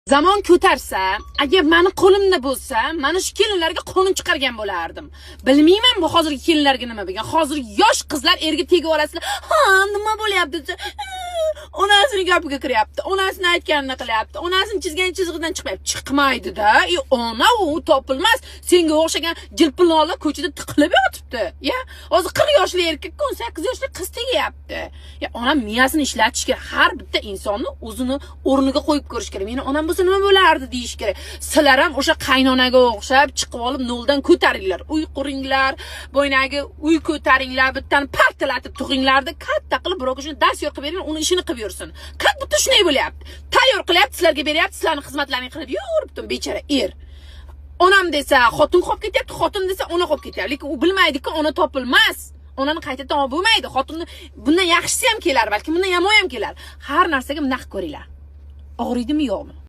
Zamon ko'tarsa, agar meni qo'limda bo'lsa, mana shu kelinlarga qonun chiqargan bo'lardim. Bilmayman bu hozirgi kelinlarga nima bo'lgan. Hozir yosh qizlar erga tegib olasizlar. Ha, nima bo'lyapti desa, onasining gapiga kiryapti. Onasini aytganini qilyapti. Onasini chizgan chizig'idan chiqmayapti. Chiqmaydi-da. Ona u topilmas. Senga o'xshagan jilpilonlar ko'chada tiqilib yotibdi. Ya, hozir 40 yoshli erkakka 18 yoshli qiz tegyapti. Ya, onam miyasini ishlatish kerak. Har bitta insonni o'zini o'rniga qo'yib ko'rish kerak. Meni onam bo'lsa nima bo'lardi deyish kerak. Sizlar ham o'sha qaynonaga o'xshab chiqib olib noldan ko'taringlar. Uy quringlar, bo'ynagi uy ko'taringlar, bittani partilatib tug'inglarda katta qilib birovga shuni dars yo'qib bering, uni ishini qilib yursin. Qat bitta shunday bo'lyapti. Tayyor qilyapti, sizlarga beryapti, sizlarning xizmatlaringizni qilib yuribdim bechara er. Onam desa xotin qolib ketyapti, xotin desa ona qolib ketyapti. Lekin u bilmaydi-ku, ona topilmas. Onani qayta topib bo'lmaydi. Xotinni bundan yaxshisi ham kelar, balki bundan yomoni ham kelar. Har narsaga bunday qilib ko'ringlar. Og'riydimi yo'qmi?